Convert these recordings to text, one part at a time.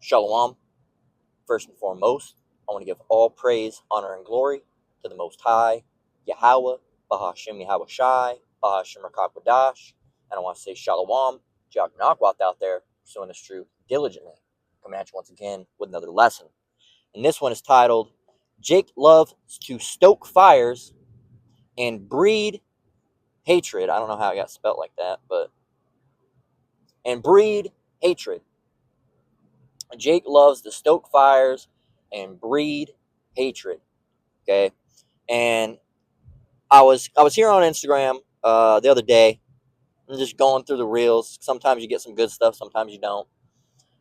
Shalom. First and foremost, I want to give all praise, honor, and glory to the Most High, Yahweh, Bahashem Yahweh Shai, Bahashem Rakakwadash, and I want to say Shalom, Jack Nakwat out there, pursuing this truth diligently. Coming at you once again with another lesson. And this one is titled, Jake Loves to Stoke Fires and Breed Hatred. I don't know how it got spelt like that, and breed hatred. Jake loves to stoke fires and breed hatred. Okay, and I was here on Instagram the other day. I'm just going through the reels. Sometimes you get some good stuff, sometimes you don't.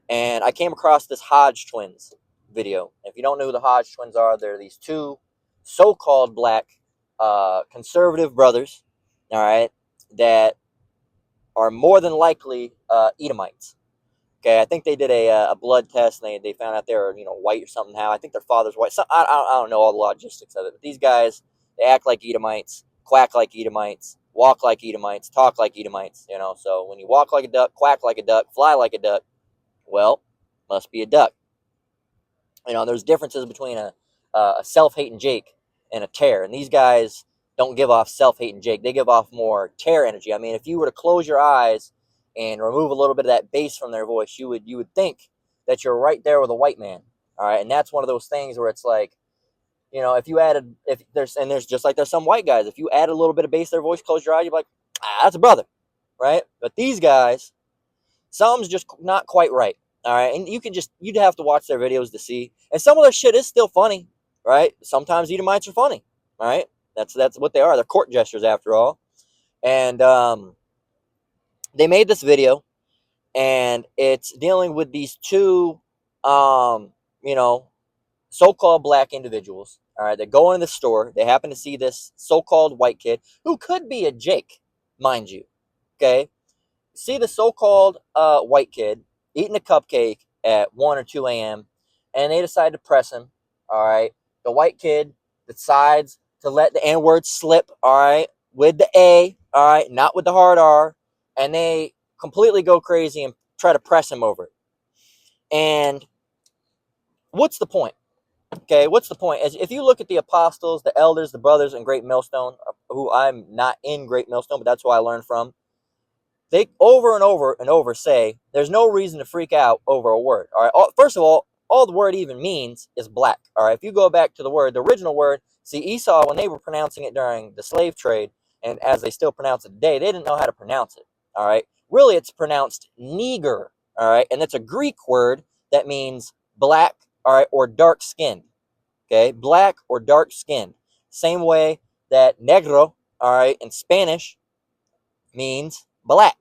And I came across this Hodge twins video. If you don't know who the Hodge twins are, they're these two so-called black conservative brothers, all right, that are more than likely Edomites. Okay, I think they did a blood test, and they found out they were, white or something. How I think their father's white. So, I don't know all the logistics of it, but these guys, they act like Edomites, quack like Edomites, walk like Edomites, talk like Edomites. So when you walk like a duck, quack like a duck, fly like a duck, well, must be a duck. There's differences between a self-hating Jake and a tear, and these guys don't give off self-hating Jake. They give off more tear energy. I mean, if you were to close your eyes and remove a little bit of that bass from their voice, you would think that you're right there with a white man. All right, and that's one of those things where it's like, if there's just like there's some white guys, if you add a little bit of bass to their voice, close your eyes, you're like, that's a brother, right? But these guys, something's just not quite right. All right, and you'd have to watch their videos to see. And some of their shit is still funny, right? Sometimes Edomites are funny, right? That's what they are. They're court gestures after all. And they made this video, and it's dealing with these two, so-called black individuals. All right, they go into the store. They happen to see this so-called white kid who could be a Jake, mind you. Okay, see the so-called white kid eating a cupcake at 1 or 2 a.m., and they decide to press him, all right? The white kid decides to let the N-word slip, all right, with the A, all right, not with the hard R, and they completely go crazy and try to press him over it. And what's the point? Okay, what's the point? As if you look at the apostles, the elders, the brothers in Great Millstone, who I'm not in Great Millstone, but that's who I learned from, they over and over and over say there's no reason to freak out over a word. All right. First of all the word even means is black. All right. If you go back to the word, the original word, see, Esau, when they were pronouncing it during the slave trade, and as they still pronounce it today, they didn't know how to pronounce it. All right. Really, it's pronounced neger. All right. And it's a Greek word that means black, all right, or dark skinned. Okay. Black or dark skinned. Same way that negro, all right, in Spanish means black.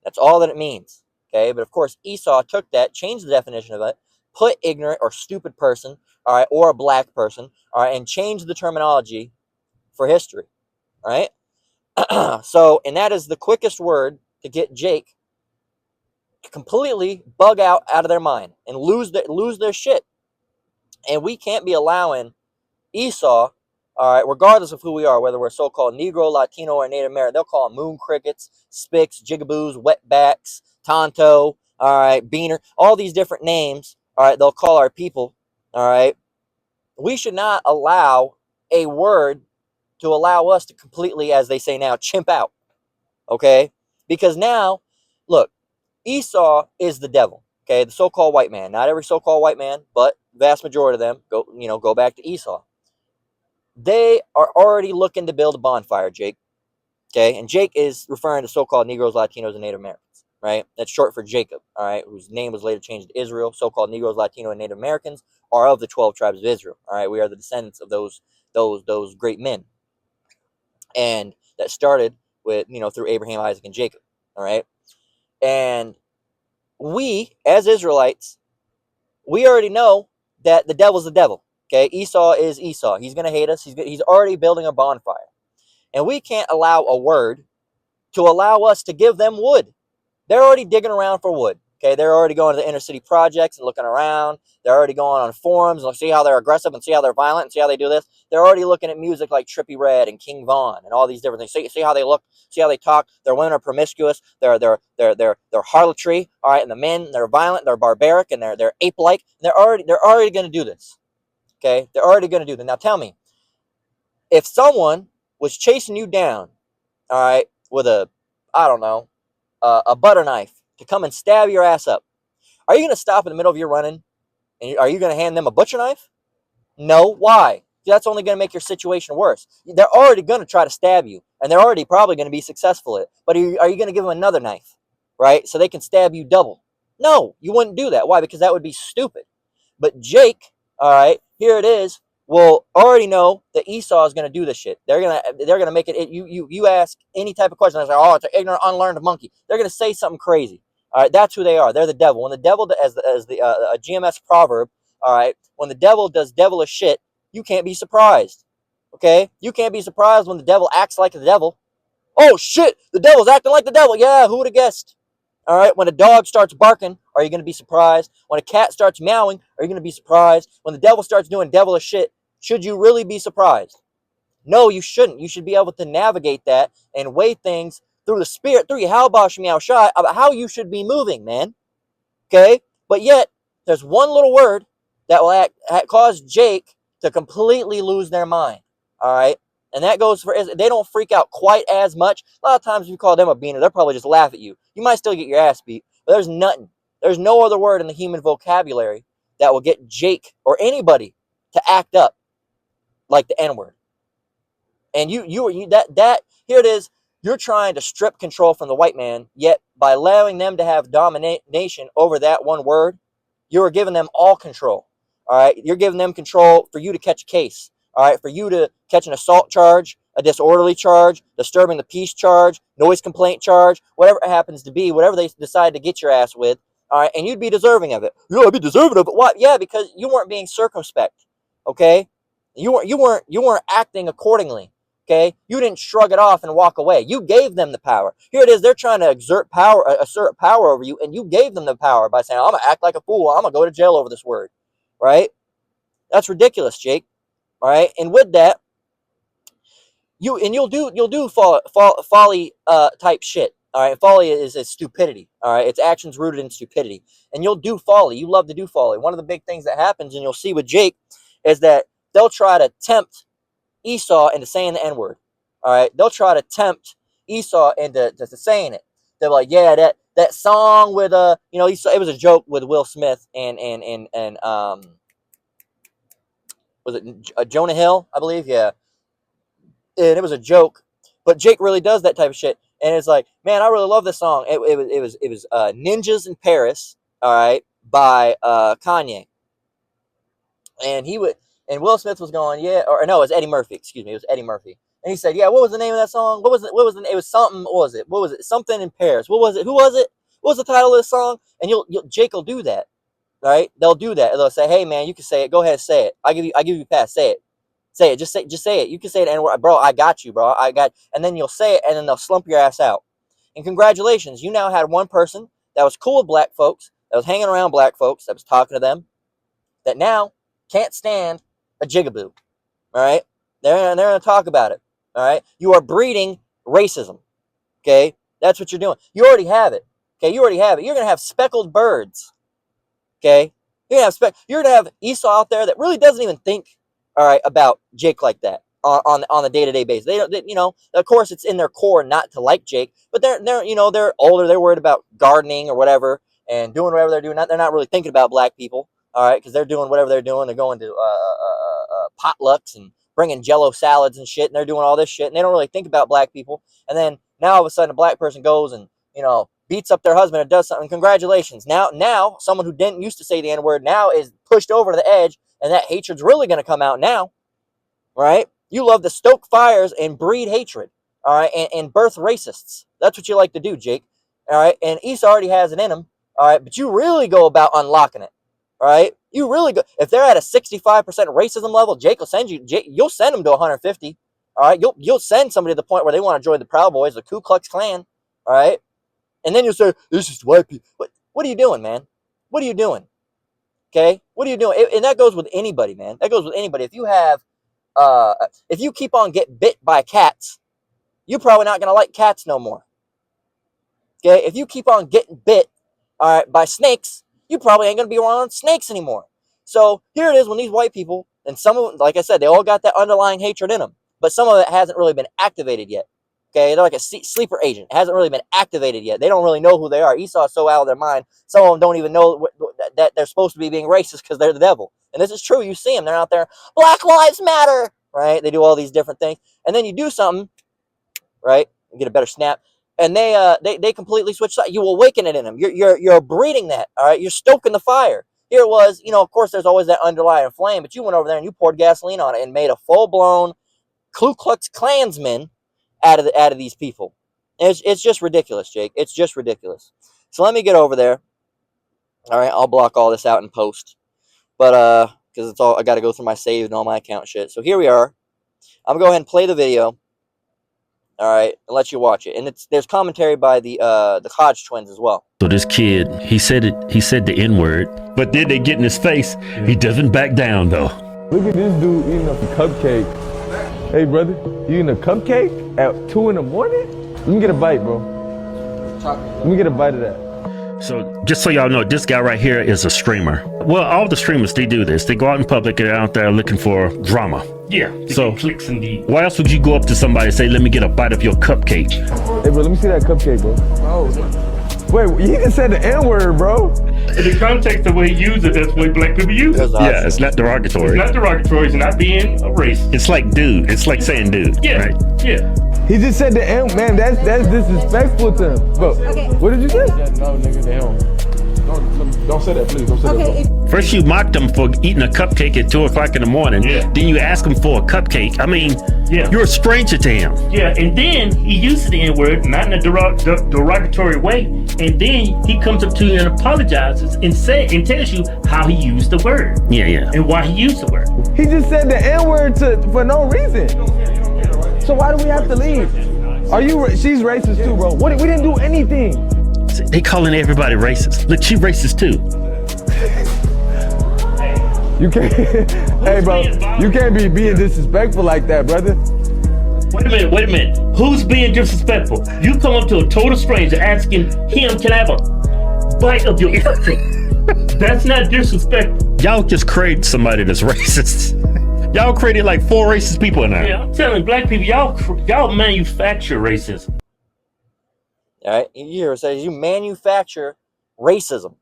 That's all that it means. Okay, but of course Esau took that, changed the definition of it, put ignorant or stupid person, all right, or a black person, all right, and changed the terminology for history. All right. So, and that is the quickest word to get Jake to completely bug out of their mind and lose their shit. And we can't be allowing Esau, all right, regardless of who we are, whether we're so-called Negro, Latino, or Native American, they'll call them moon crickets, spicks, jigaboos, wetbacks, tonto, all right, beaner, all these different names, all right, they'll call our people, all right. We should not allow a word to allow us to completely, as they say now, chimp out, okay? Because now, look, Esau is the devil, okay, the so-called white man. Not every so-called white man, but vast majority of them, go back to Esau. They are already looking to build a bonfire, Jake. Okay, and Jake is referring to so-called Negroes, Latinos, and Native Americans, right? That's short for Jacob, all right, whose name was later changed to Israel. So-called Negroes, Latino, and Native Americans are of the 12 tribes of Israel, all right? We are the descendants of those great men, and that started with, through Abraham, Isaac, and Jacob, all right? And we, as Israelites, we already know that the devil's the devil. Okay, Esau is Esau. He's going to hate us. He's already building a bonfire. And we can't allow a word to allow us to give them wood. They're already digging around for wood. Okay, they're already going to the inner city projects and looking around. They're already going on forums and see how they're aggressive and see how they're violent and see how they do this. They're already looking at music like Trippie Redd and King Von and all these different things. See how they look, see how they talk. Their women are promiscuous. They're harlotry. All right, and the men, they're violent, they're barbaric, and they're ape-like. They're already going to do this. Okay, they're already going to do this. Now tell me, if someone was chasing you down, all right, with a, I don't know, a butter knife to come and stab your ass up, are you going to stop in the middle of your running? And are you going to hand them a butcher knife? No. Why? That's only going to make your situation worse. They're already going to try to stab you, and they're already probably going to be successful at it. But are you going to give them another knife, right, so they can stab you double? No, you wouldn't do that. Why? Because that would be stupid. But Jake, all right, here it is, will already know that Esau is going to do this shit. They're gonna make it. You ask any type of question, they're like, oh, it's an ignorant, unlearned monkey. They're going to say something crazy. All right, that's who they are. They're the devil. When the devil, as the a GMS proverb, all right, when the devil does devilish shit, you can't be surprised. Okay, you can't be surprised when the devil acts like the devil. Oh shit, the devil's acting like the devil. Yeah, who would have guessed? All right, when a dog starts barking, are you going to be surprised? When a cat starts meowing, are you going to be surprised? When the devil starts doing devilish shit, should you really be surprised? No, you shouldn't. You should be able to navigate that and weigh things through the spirit, through your halbash meow shot, about how you should be moving, man. Okay? But yet, there's one little word that will cause Jake to completely lose their mind. All right? And that goes for, they don't freak out quite as much. A lot of times if you call them a beaner, they'll probably just laugh at you. You might still get your ass beat, but there's nothing. There's no other word in the human vocabulary that will get Jake or anybody to act up like the N-word. And you that here it is. You're trying to strip control from the white man, yet by allowing them to have domination over that one word, you are giving them all control. All right, you're giving them control for you to catch a case. All right, for you to catch an assault charge, a disorderly charge, disturbing the peace charge, noise complaint charge, whatever it happens to be, whatever they decide to get your ass with. All right, and you'd be deserving of it. Yeah, I'd be deserving of it. What? Yeah, because you weren't being circumspect. Okay, you weren't acting accordingly. Okay, you didn't shrug it off and walk away. You gave them the power. Here it is. They're trying to assert power over you, and you gave them the power by saying, "I'm gonna act like a fool. I'm gonna go to jail over this word." Right? That's ridiculous, Jake. All right, and with that, you'll do folly type shit. All right, folly is stupidity. All right, it's actions rooted in stupidity, and you'll do folly. You love to do folly. One of the big things that happens, and you'll see with Jake, is that they'll try to tempt Esau into saying the N-word. All right, they'll try to tempt Esau into saying it. They're like, yeah, that song with it was a joke with Will Smith and was it Jonah Hill, I believe, yeah, and it was a joke, but Jake really does that type of shit, and it's like, man, I really love this song. It was Ninjas in Paris, all right, by Kanye, and Will Smith was going, yeah, or no, it was Eddie Murphy. Excuse me, it was Eddie Murphy. And he said, yeah, what was the name of that song? It was something. What was it? Something in Paris. What was it? Who was it? What was the title of the song? And Jake will do that, right? They'll do that. They'll say, hey man, you can say it. Go ahead, say it. I give you a pass. Say it. Say it. Just say it. You can say it, and bro, I got you, bro. And then you'll say it, and then they'll slump your ass out. And congratulations, you now had one person that was cool with black folks, that was hanging around black folks, that was talking to them, that now can't stand a jigaboo. All right, they're going to talk about it. All right, you are breeding racism. Okay, that's what you're doing. You already have it. Okay, you already have it. You're going to have speckled birds. Okay, you're going to have Esau out there that really doesn't even think, all right, about Jake like that on the day-to-day basis. They don't, of course, it's in their core not to like Jake, but they're older. They're worried about gardening or whatever and doing whatever they're doing. They're not really thinking about black people. All right, because they're doing whatever they're doing. They're going to potlucks and bringing Jello salads and shit, and they're doing all this shit, and they don't really think about black people. And then now all of a sudden, a black person goes and beats up their husband or does something. Congratulations! Now someone who didn't used to say the N-word now is pushed over to the edge, and that hatred's really going to come out now, right? You love to stoke fires and breed hatred, all right, and birth racists. That's what you like to do, Jake. All right, and Esau already has it in him, all right, but you really go about unlocking it. All right, you really go. If they're at a 65% racism level, Jake will send you. You'll send them to 150. All right, you'll send somebody to the point where they want to join the Proud Boys, the Ku Klux Klan. All right, and then you'll say this is white people. But What are you doing, man? What are you doing? Okay, what are you doing? And that goes with anybody, man. That goes with anybody. If you keep on getting bit by cats, you're probably not gonna like cats no more. Okay, if you keep on getting bit, all right, by snakes, you probably ain't gonna be around snakes anymore. So here it is when these white people, and some of them, like I said, they all got that underlying hatred in them, but some of it hasn't really been activated yet. Okay, they're like a sleeper agent. It hasn't really been activated yet. They don't really know who they are. Esau's so out of their mind. Some of them don't even know that they're supposed to be being racist because they're the devil. And this is true. You see them. They're out there. Black Lives Matter. Right? They do all these different things. And then you do something, right? You get a better snap. And they completely switch sides. You awaken it in them. You're breeding that. All right? You're stoking the fire. Here it was, of course, there's always that underlying flame, but you went over there and you poured gasoline on it and made a full-blown Ku Klux Klansman out of these people. It's just ridiculous, Jake. It's just ridiculous. So let me get over there. All right, I'll block all this out in post, but because it's all I got to go through my save and all my account shit. So here we are. I'm gonna go ahead and play the video. All right, and let you watch it. And there's commentary by the Hodge twins as well. So this kid, he said the N-word, but then they get in his face. He doesn't back down though. Look at this dude eating up a cupcake. Hey brother, you eating a cupcake at 2 in the morning? Let me get a bite, bro. Let me get a bite of that. So just so y'all know, this guy right here is a streamer. Well, all the streamers, they do this. They go out in public and they're out there looking for drama. Yeah. So clicks indeed. Why else would you go up to somebody and say, let me get a bite of your cupcake? Hey bro, let me see that cupcake, bro. Oh, wait, he just said the N-word, bro. In the context of the way he used it, that's the way black people use it. Yeah, it's not derogatory. It's not derogatory. It's not being a racist. It's like dude. It's like saying dude. Yeah. Right? Yeah. He just said the N, man, that's disrespectful to him. Bro, okay. What did you say? Yeah, no, nigga, they don't say that, please. Don't say that, bro. First you mocked him for eating a cupcake at 2 o'clock in the morning. Yeah. Then you ask him for a cupcake. I mean, yeah. You're a stranger to him. Yeah, and then he uses the N-word, not in a derogatory way. And then he comes up to you and apologizes and tells you how he used the word. Yeah, yeah. And why he used the word. He just said the N-word for no reason. So why do we have to leave? She's racist too, bro. We didn't do anything. They calling everybody racist. Look, she racist too. You can't, hey bro, you can't be being disrespectful like that, brother. Wait a minute. Who's being disrespectful? You come up to a total stranger asking him, can I have a bite of your cupcake? That's not disrespectful. Y'all just created somebody that's racist. Y'all created like 4 racist people in there. Yeah, I'm telling black people, y'all manufacture racism. All right, here it says you manufacture racism.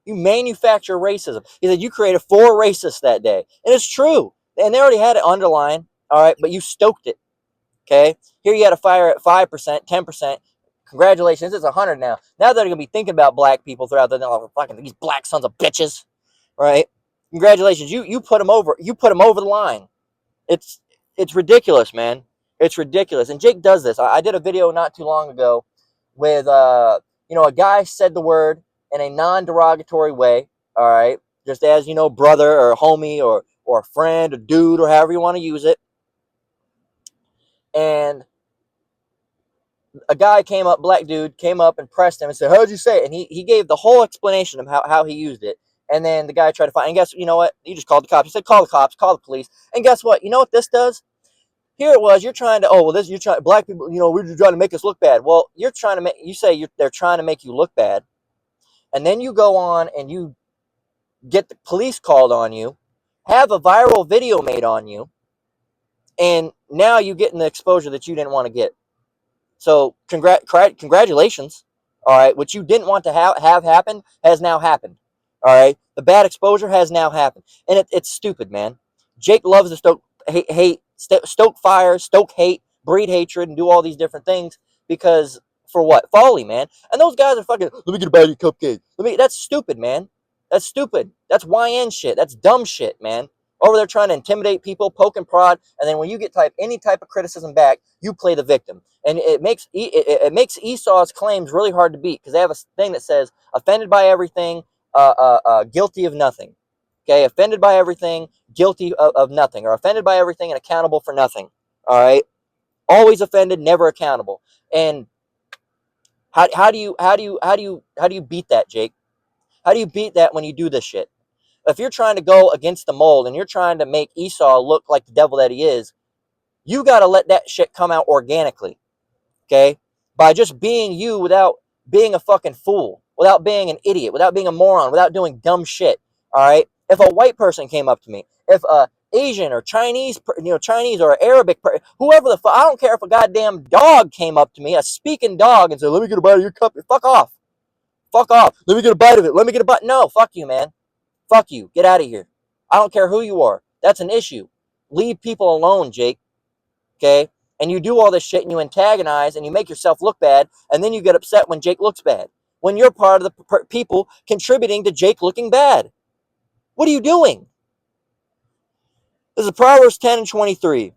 You manufacture racism. He said you created 4 racists that day. And it's true. And they already had it underlined, all right, but you stoked it. Okay? Here you had a fire at 5%, 10%. Congratulations, it's 100 now. Now they're going to be thinking about black people throughout the night. Fucking these black sons of bitches. Right? Congratulations. You put them over. You put them over the line. It's ridiculous, man. It's ridiculous. And Jake does this. I did a video not too long ago with a guy said the word in a non-derogatory way, all right? Just as, brother or homie or friend or dude or however you want to use it. And a guy came up, black dude, came up and pressed him and said, how'd you say it? And he gave the whole explanation of how he used it. And then the guy tried to find, and guess, you know what? He just called the cops. He said, call the cops, call the police. And guess what? You know what this does? Here it was, you're trying to, black people, we're just trying to make us look bad. Well, they're trying to make you look bad. And then you go on and you get the police called on you, have a viral video made on you, and now you're getting the exposure that you didn't want to get. So congratulations, all right? What you didn't want to have happen has now happened, all right? The bad exposure has now happened. And it's stupid, man. Jake loves to stoke fire, stoke hate, breed hatred, and do all these different things because for what? Folly, man. And those guys are fucking, let me get a bite of your cupcake. That's stupid, man. That's stupid. That's YN shit. That's dumb shit, man. Over there trying to intimidate people, poke and prod, and then when you get any type of criticism back, you play the victim. And it makes Esau's claims really hard to beat because they have a thing that says offended by everything, guilty of nothing. Okay, offended by everything, guilty of nothing, or offended by everything and accountable for nothing. All right, always offended, never accountable. And How do you beat that, Jake? How do you beat that when you do this shit? If you're trying to go against the mold and you're trying to make Esau look like the devil that he is, you got to let that shit come out organically, okay? By just being you without being a fucking fool, without being an idiot, without being a moron, without doing dumb shit, all right? If a white person came up to me, if a Asian or Chinese, Chinese or Arabic, whoever the fuck, I don't care if a goddamn dog came up to me, a speaking dog, and said, let me get a bite of your cup, fuck off. Fuck off. Let me get a bite of it. Let me get a bite. No, fuck you, man. Fuck you. Get out of here. I don't care who you are. That's an issue. Leave people alone, Jake. Okay? And you do all this shit and you antagonize and you make yourself look bad, and then you get upset when Jake looks bad. When you're part of the people contributing to Jake looking bad. What are you doing? This is Proverbs 10 and 23.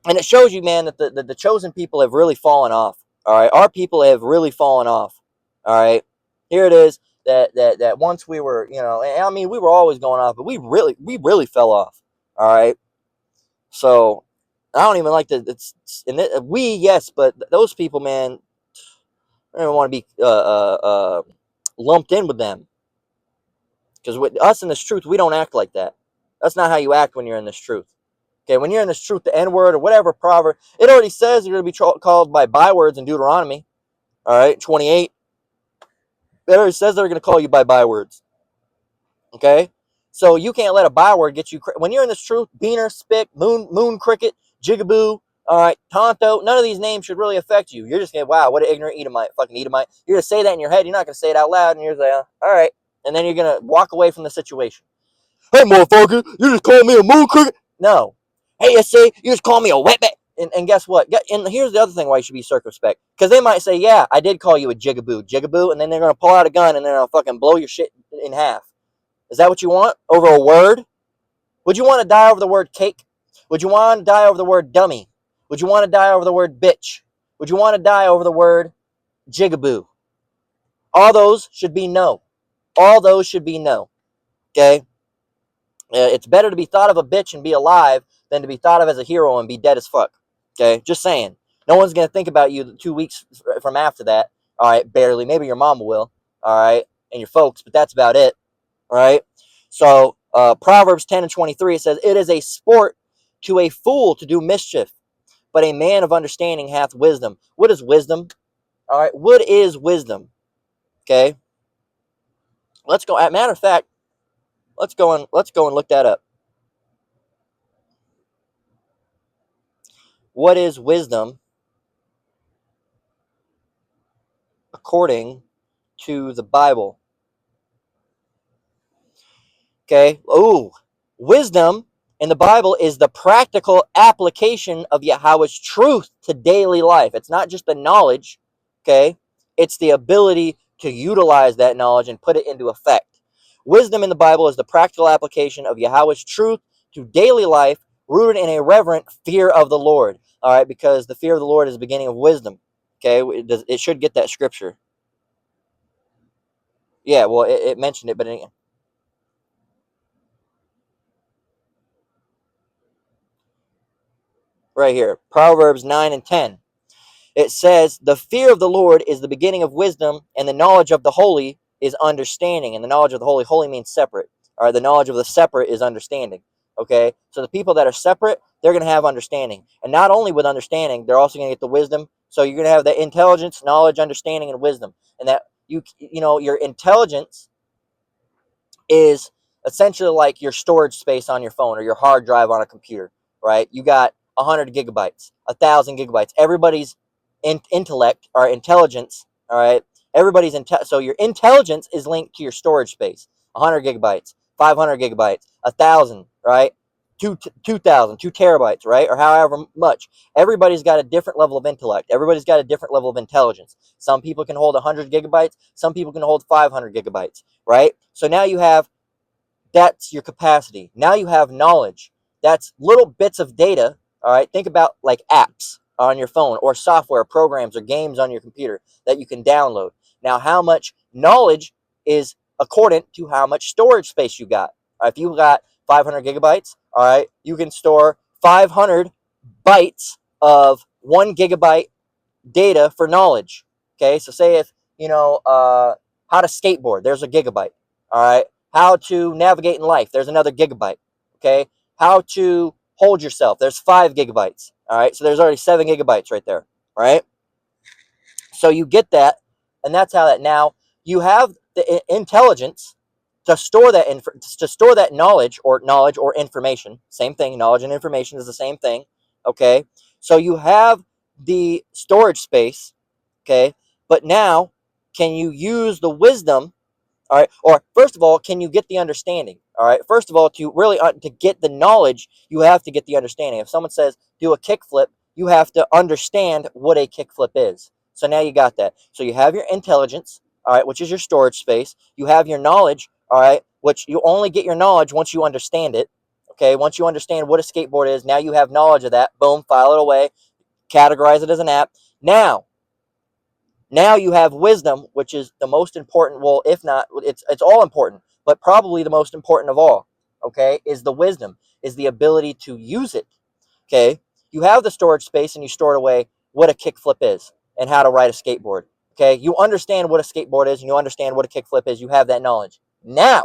And it shows you, man, that the chosen people have really fallen off. All right? Our people have really fallen off. All right? Here it is. That once we were, I mean, we were always going off, but we really fell off. All right. So I don't even like yes, but those people, man, I don't want to be lumped in with them, because with us in this truth, we don't act like that. That's not how you act when you're in this truth. Okay, when you're in this truth, the N word or whatever proverb, it already says you're going to be called by bywords in Deuteronomy. All right, 28. It already says they're going to call you by bywords. Okay? So you can't let a byword get you. When you're in this truth, beaner, spick, moon cricket, jigaboo, all right, tonto, none of these names should really affect you. You're just going to, wow, what an ignorant Edomite, fucking Edomite. You're going to say that in your head. You're not going to say it out loud. And you're like, all right. And then you're going to walk away from the situation. Hey, motherfucker, you just called me a moon cricket? No. Hey, you say, you just called me a wetback. And guess what? And here's the other thing why you should be circumspect. Because they might say, yeah, I did call you a jigaboo. And then they're going to pull out a gun and they're going to fucking blow your shit in half. Is that what you want? Over a word? Would you want to die over the word cake? Would you want to die over the word dummy? Would you want to die over the word bitch? Would you want to die over the word jigaboo? All those should be no. All those should be no. Okay? It's better to be thought of a bitch and be alive than to be thought of as a hero and be dead as fuck. Okay? Just saying. No one's going to think about you 2 weeks from after that. All right? Barely. Maybe your mama will. All right? And your folks. But that's about it. All right? So, Proverbs 10 and 23, it says, it is a sport to a fool to do mischief, but a man of understanding hath wisdom. What is wisdom? All right, what is wisdom? Okay, let's go. As a matter of fact, let's go and look that up. What is wisdom according to the Bible? Okay. Oh, wisdom in the Bible is the practical application of Yahweh's truth to daily life. It's not just the knowledge, okay? It's the ability to utilize that knowledge and put it into effect. Wisdom in the Bible is the practical application of Yahweh's truth to daily life, rooted in a reverent fear of the Lord. All right, because the fear of the Lord is the beginning of wisdom. Okay, it should get that scripture. Yeah, well, it mentioned it, but right here, Proverbs 9 and 10. It says, the fear of the Lord is the beginning of wisdom, and the knowledge of the holy is understanding. And the knowledge of the holy means separate. All right, the knowledge of the separate is understanding. Okay, so the people that are separate, they're going to have understanding. And not only with understanding, they're also going to get the wisdom. So you're going to have the intelligence, knowledge, understanding, and wisdom. And that your intelligence is essentially like your storage space on your phone or your hard drive on a computer, right? You got 100 gigabytes, 1,000 gigabytes. Everybody's intellect or intelligence, all right? So your intelligence is linked to your storage space. 100 gigabytes, 500 gigabytes, 1,000, right? 2,000, 2 terabytes, right? Or however much. Everybody's got a different level of intellect. Everybody's got a different level of intelligence. Some people can hold 100 gigabytes. Some people can hold 500 gigabytes, right? So now that's your capacity. Now you have knowledge. That's little bits of data, all right? Think about like apps on your phone or software, programs, or games on your computer that you can download. Now, how much knowledge is accordant to how much storage space you got. If you got 500 gigabytes, all right, you can store 500 bytes of 1 gigabyte data for knowledge. Okay, so say if, how to skateboard, there's a gigabyte. All right, how to navigate in life, there's another gigabyte. Okay, how to hold yourself, there's 5 gigabytes. All right, so there's already 7 gigabytes right there. Right? So you get that, and that's how that now you have the intelligence to store that knowledge or information. Same thing. Knowledge and information is the same thing. Okay, so you have the storage space. Okay, but now can you use the wisdom? All right, or first of all, can you get the understanding? All right, first of all, to really to get the knowledge, you have to get the understanding. If someone says do a kickflip, you have to understand what a kickflip is. So now you got that. So you have your intelligence, all right, which is your storage space. You have your knowledge, all right, which you only get your knowledge once you understand it. Okay, once you understand what a skateboard is, now you have knowledge of that. Boom, file it away, categorize it as an app. Now you have wisdom, which is the most important. Well, if not, it's all important, but probably the most important of all. Okay, is the wisdom, is the ability to use it. Okay, you have the storage space and you store it away. What a kickflip is and how to ride a skateboard. Okay, you understand what a skateboard is and you understand what a kickflip is. You have that knowledge. Now,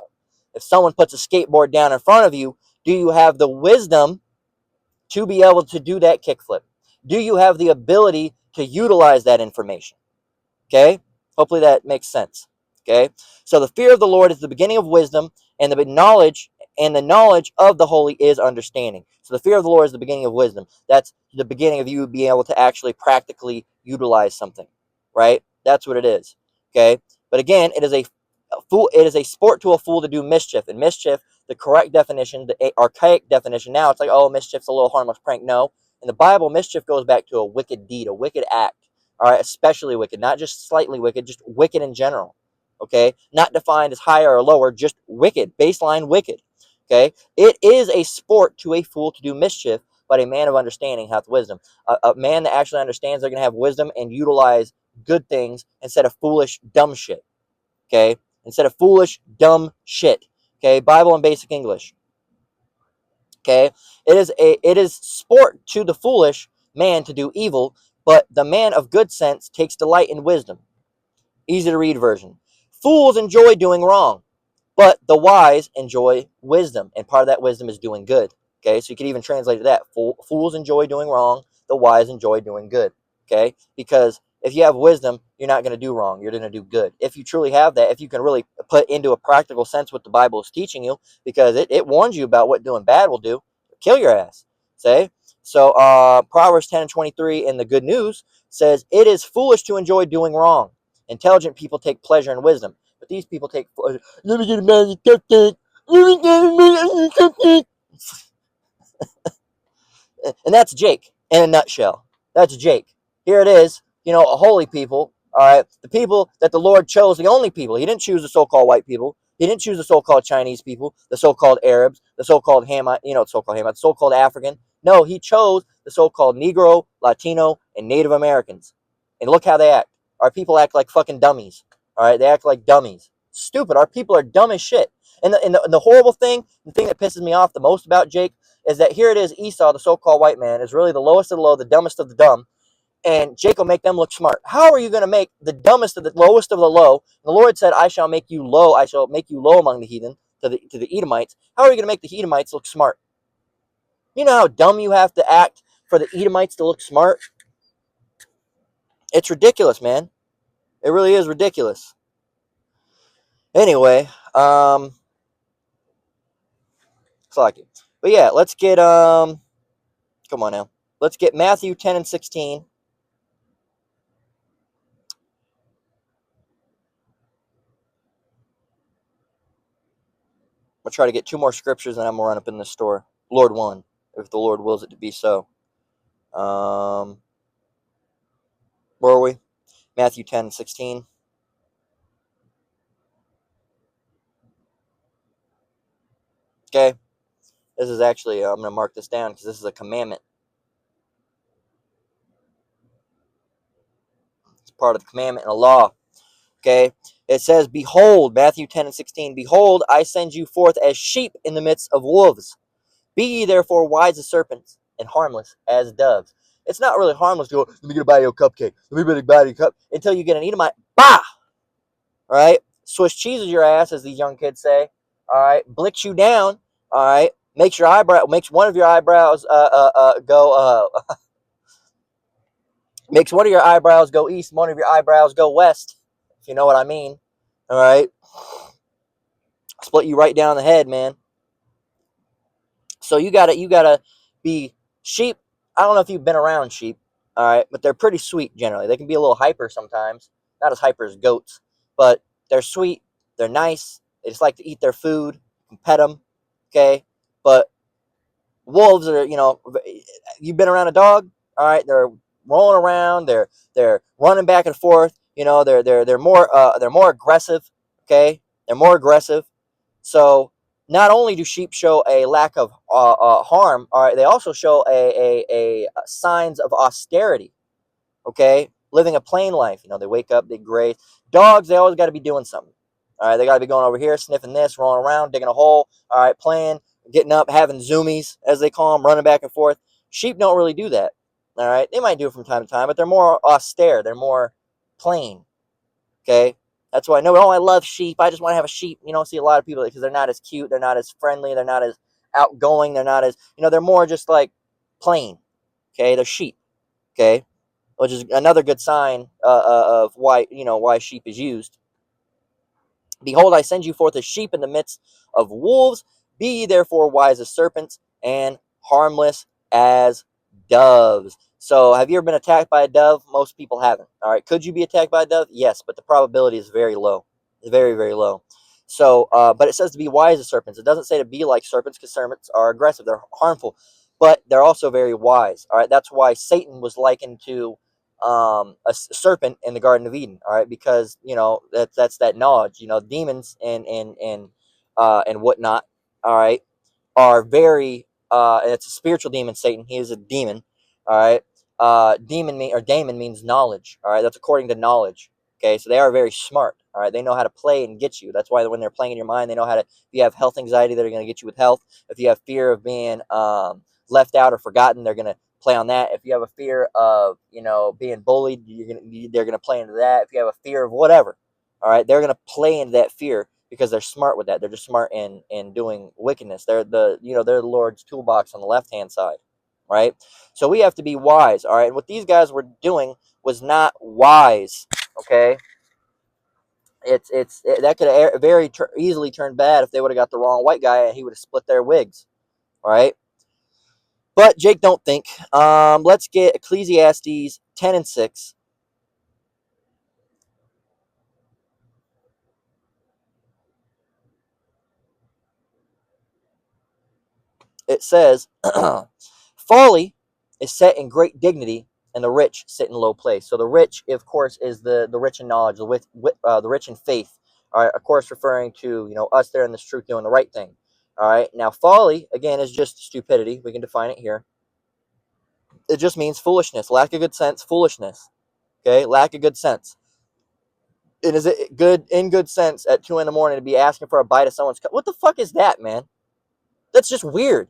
if someone puts a skateboard down in front of you, do you have the wisdom to be able to do that kickflip? Do you have the ability to utilize that information? Okay, hopefully that makes sense. Okay, so the fear of the Lord is the beginning of wisdom, and the knowledge of the holy is understanding. So the fear of the Lord is the beginning of wisdom. That's the beginning of you being able to actually practically utilize something, right? That's what it is. Okay, but again, it is a fool. It is a sport to a fool to do mischief, and mischief, the correct definition, the archaic definition. Now it's like, oh, mischief's a little harmless prank. No, in the Bible, mischief goes back to a wicked deed, a wicked act. All right, especially wicked, not just slightly wicked, just wicked in general. Okay, not defined as higher or lower, just wicked, baseline wicked. Okay, it is a sport to a fool to do mischief, but a man of understanding hath wisdom. A man that actually understands they're going to have wisdom and utilize good things instead of foolish, dumb shit. Okay, instead of foolish, dumb shit. Okay, Bible and basic English. Okay, it is sport to the foolish man to do evil, but the man of good sense takes delight in wisdom. Easy to read version. Fools enjoy doing wrong, but the wise enjoy wisdom, and part of that wisdom is doing good. Okay, so you could even translate it that fools enjoy doing wrong, the wise enjoy doing good. Okay, because if you have wisdom, you're not going to do wrong, you're going to do good. If you truly have that, if you can really put into a practical sense what the Bible is teaching you, because it warns you about what doing bad will do, kill your ass. Say, so Proverbs 10:23 in the Good News says, it is foolish to enjoy doing wrong. Intelligent people take pleasure in wisdom, but these people take pleasure. Let me get a man cupcake. Let me get a man cupcake. And that's Jake in a nutshell. That's Jake. Here it is, a holy people, all right, the people that the Lord chose, the only people. He didn't choose the so-called white people. He didn't choose the so-called Chinese people, the so-called Arabs, the so-called Hamite, the so-called African. No, he chose the so-called Negro, Latino, and Native Americans. And look how they act. Our people act like fucking dummies. All right, they act like dummies. Stupid. Our people are dumb as shit. And the horrible thing, the thing that pisses me off the most about Jake, is that here it is, Esau, the so-called white man, is really the lowest of the low, the dumbest of the dumb, and Jake will make them look smart. How are you going to make the dumbest of the lowest of the low? And the Lord said, I shall make you low among the heathen, to the Edomites. How are you going to make the Edomites look smart? You know how dumb you have to act for the Edomites to look smart? It's ridiculous, man. It really is ridiculous. Anyway, it's like it. But yeah, let's get come on now. Let's get Matthew 10 and 16. I'll try to get 2 more scriptures and I'm gonna run up in the store. Lord willing, if the Lord wills it to be so. Where are we? Matthew 10 and 16. Okay. This is actually, I'm going to mark this down because this is a commandment. It's part of the commandment and the law. Okay. It says, behold, Matthew 10 and 16, behold, I send you forth as sheep in the midst of wolves. Be ye therefore wise as serpents and harmless as doves. It's not really harmless to go, let me get a bite of your cupcake. Let me get a bite of your cup. Until you get an Edomite, bah! All right? Swiss cheeses your ass, as these young kids say. All right? Blicks you down. All right? Makes one of your eyebrows go makes one of your eyebrows go east, one of your eyebrows go west, if you know what I mean. All right? Split you right down the head, man. So you gotta be sheep. I don't know if you've been around sheep, all right, but they're pretty sweet generally. They can be a little hyper sometimes, not as hyper as goats, but they're sweet. They're nice. They just like to eat their food. You can pet them, okay. But wolves are, you've been around a dog, all right. They're rolling around. They're running back and forth. They're more aggressive, okay. They're more aggressive. So not only do sheep show a lack of harm, all right, they also show a signs of austerity. Okay, living a plain life. They wake up, they graze. Dogs, they always got to be doing something. All right, they got to be going over here, sniffing this, rolling around, digging a hole. All right, playing, getting up, having zoomies as they call them, running back and forth. Sheep don't really do that. All right, they might do it from time to time, but they're more austere. They're more plain. Okay. That's why I love sheep. I just want to have a sheep. You don't see a lot of people because they're not as cute. They're not as friendly. They're not as outgoing. They're not as, they're more just like plain. Okay. They're sheep. Okay. Which is another good sign of why sheep is used. Behold, I send you forth as sheep in the midst of wolves. Be ye therefore wise as serpents and harmless as doves. So, have you ever been attacked by a dove? Most people haven't. All right. Could you be attacked by a dove? Yes, but the probability is very low. It's very, very low. So, but it says to be wise as serpents. It doesn't say to be like serpents because serpents are aggressive. They're harmful, but they're also very wise. All right. That's why Satan was likened to a serpent in the Garden of Eden. All right, because that's that knowledge. Demons and whatnot. All right, are very. It's a spiritual demon. Satan. He is a demon. All right. Daemon means knowledge. All right, that's according to knowledge. Okay, so they are very smart. All right, they know how to play and get you. That's why when they're playing in your mind, they know how to. If you have health anxiety, they're going to get you with health. If you have fear of being left out or forgotten, they're going to play on that. If you have a fear of being bullied, they're gonna play into that. If you have a fear of whatever, all right, they're gonna play into that fear because they're smart with that. They're just smart in doing wickedness. They're the Lord's toolbox on the left hand side, right? So we have to be wise, all right. And what these guys were doing was not wise, okay. That could very easily turn bad if they would have got the wrong white guy and he would have split their wigs, all right. But Jake don't think. Let's get Ecclesiastes 10 and 6. It says, folly is set in great dignity, and the rich sit in low place. So the rich, of course, is the rich in knowledge, the rich in faith. All right, of course, referring to us there in this truth doing the right thing. All right, now folly again is just stupidity. We can define it here. It just means foolishness, lack of good sense, foolishness. Okay, lack of good sense. And is it good sense at 2 a.m. to be asking for a bite of someone's cup? What the fuck is that, man? That's just weird.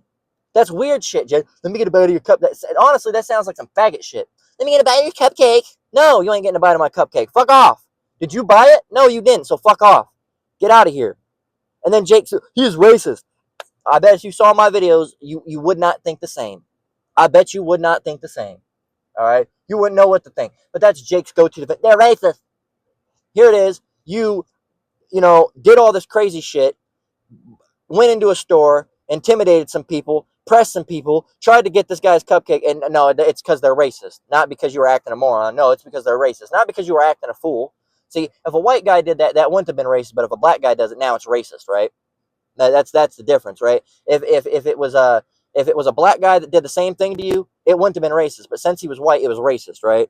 That's weird shit, Jay. Let me get a bite of your cup. Honestly, that sounds like some faggot shit. Let me get a bite of your cupcake. No, you ain't getting a bite of my cupcake. Fuck off. Did you buy it? No, you didn't. So fuck off. Get out of here. And then Jake, he is racist. I bet if you saw my videos, you would not think the same. I bet you would not think the same. All right, you wouldn't know what to think. But that's Jake's go-to defense. They're racist. Here it is. You did all this crazy shit, went into a store, intimidated some people, pressed some people, tried to get this guy's cupcake, and no, it's because they're racist. Not because you were acting a moron. No, it's because they're racist. Not because you were acting a fool. See, if a white guy did that, that wouldn't have been racist, but if a black guy does it now, it's racist, right? That's the difference, right? If it was a black guy that did the same thing to you, it wouldn't have been racist. But since he was white, it was racist, right?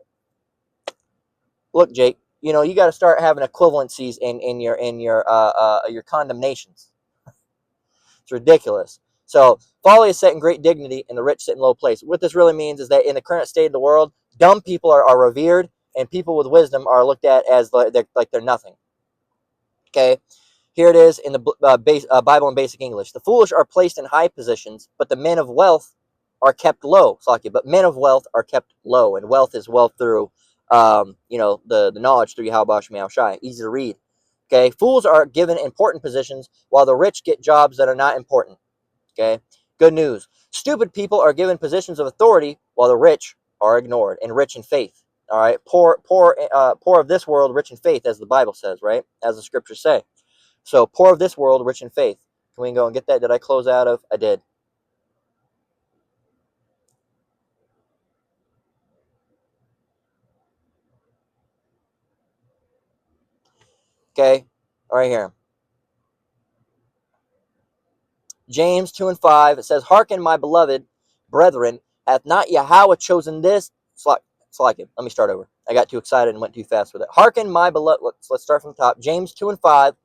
Look, Jake, you got to start having equivalencies in your condemnations. It's ridiculous. So folly is set in great dignity, and the rich sit in low place. What this really means is that in the current state of the world, dumb people are revered, and people with wisdom are looked at as they're nothing. Okay, here it is in the Bible in Basic English. The foolish are placed in high positions, but the men of wealth are kept low, but men of wealth are kept low, and wealth is wealth through, the knowledge through Yahweh Shemi Shai. Easy to read. Okay, fools are given important positions, while the rich get jobs that are not important. Okay, good news. Stupid people are given positions of authority, while the rich are ignored and rich in faith. All right, poor of this world, rich in faith, as the Bible says, right? As the scriptures say. So poor of this world, rich in faith. Can we go and get that? Did I close out of? I did. Okay, right here. James 2 and 5, it says, Hearken, my beloved brethren, hath not Yahweh chosen this? It's like it. Let me start over. I got too excited and went too fast with it. Hearken, my beloved, let's start from the top. James 2 and 5,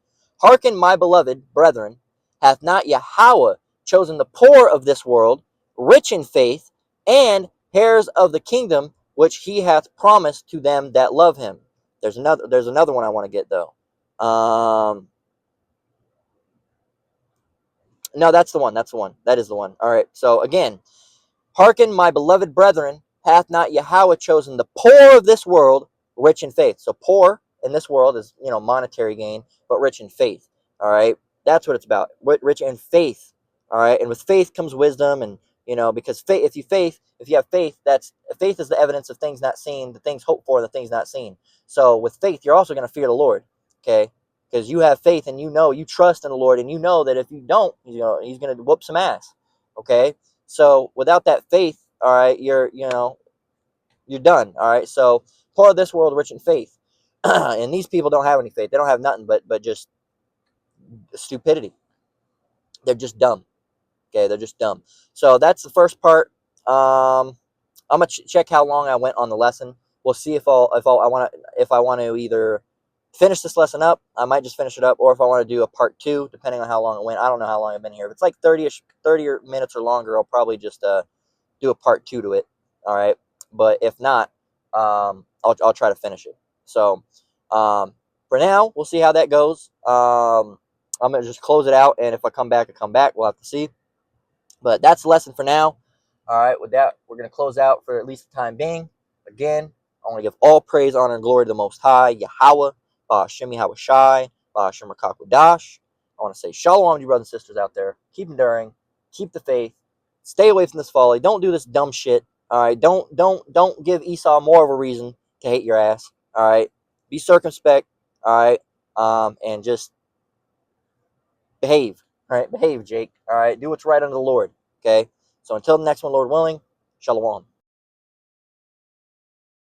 Hearken, my beloved brethren, hath not Yahweh chosen the poor of this world, rich in faith, and heirs of the kingdom which he hath promised to them that love him. There's another one I want to get, though. No, that's the one. That's the one. That is the one. All right. So again, hearken, my beloved brethren, hath not Yahweh chosen the poor of this world, rich in faith? So poor in this world is, monetary gain, but rich in faith. All right. That's what it's about. Rich in faith. All right. And with faith comes wisdom, and because faith, if you have faith, faith is the evidence of things not seen, the things hoped for, the things not seen. So with faith, you're also going to fear the Lord. Okay. Because you have faith and you trust in the Lord, and you know that if you don't, he's going to whoop some ass. Okay. So without that faith, all right, you're done. All right. So poor of this world, rich in faith. And these people don't have any faith. They don't have nothing but just stupidity. They're just dumb. Okay, they're just dumb. So that's the first part. I'm gonna check how long I went on the lesson. We'll see if I want to either finish this lesson up. I might just finish it up, or if I want to do a part 2, depending on how long it went. I don't know how long I've been here. If it's like 30 minutes or longer, I'll probably just do a part 2 to it. All right, but if not, I'll try to finish it. So for now, we'll see how that goes. I'm gonna just close it out, and if I come back, I come back. We'll have to see. But that's the lesson for now. All right, with that, we're going to close out for at least the time being. Again, I want to give all praise, honor, and glory to the Most High, Yahweh, Shemi Hawashai, Shem Rakakwadash. I want to say shalom to you brothers and sisters out there. Keep enduring, keep the faith, stay away from this folly. Don't do this dumb shit. All right, don't give Esau more of a reason to hate your ass. All right, be circumspect. All right, and just behave. All right, behave, Jake. All right, do what's right under the Lord. Okay, so until the next one, Lord willing, shalom.